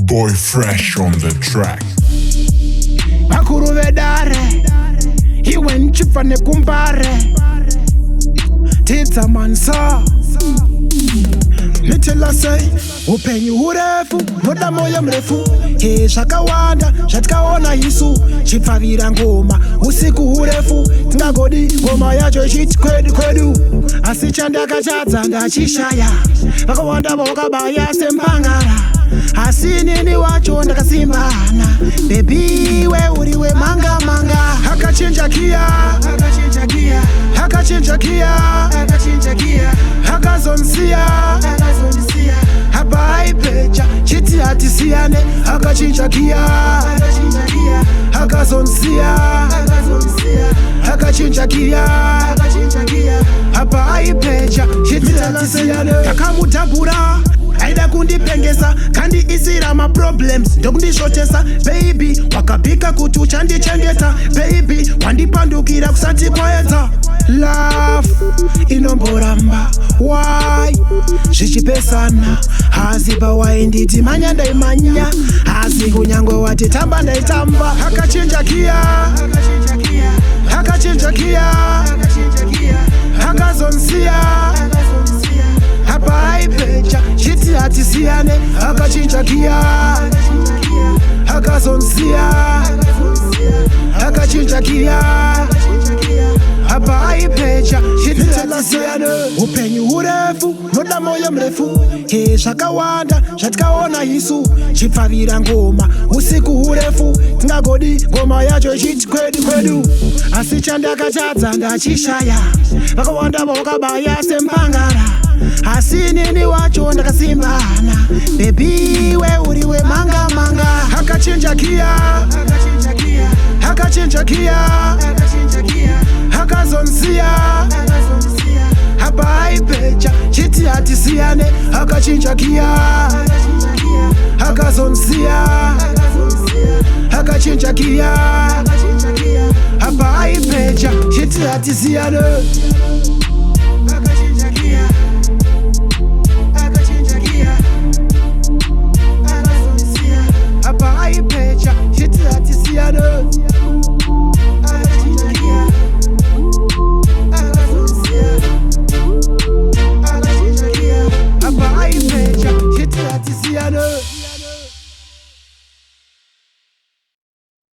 Boy Fresh on the track. Bakuru vedare, iwe nchifane kumbare. Tita mansa, nitela say, upenyu urefu, noda moyo mrefu. Shakawanda, shatkaona Yesu, chipavira ngoma, usiku urefu. Ngagodi, ngoma yacho shit kwedu. Asichanda kachadza ndachishaya, vakawanda boka baya sempangara. Asinini wacho ndakasimbana, baby we uriwe manga. Hakachinja kia, hakazonsia, habai pecha, chiti hatisiane. Hakachinja kia, hakazonsia, hakachinja kia, habai pecha, chiti hatisiane. Takamutambura aida kundipengesa, kandi isira ma problems ndokundishotesa. Baby wakapika kuti uchandichengeta, baby wandipandukira kusati kwaeta. Love inomboramba, why zvichipesana, hazipa wainditi manya ndaimanya, hasi kunyangwe wati tamba ndaitamba. Hakachinja kia, hakazonsia, habai pecha, chiti hatisiane. Hakachinja kia, hakazonsia, hakachinja kia, habai pecha, chiti hatisiane. Upenyu urefu, noda moyo mrefu. Shakawanda, shatkaona Yesu, chipavira ngoma, usiku urefu. Ngagodi, ngoma yacho shit kwedu. Asichanda kachadza ndachishaya, vakawanda boka baya sempangara. Asinini wacho ndakasimbana, baby we uriwe manga. Hakachinja kia, hakazonsia, habai pecha, chiti hatisiane. Hakachinja kia, hakazonsia, hakachinja kia, habai pecha, chiti hatisiane.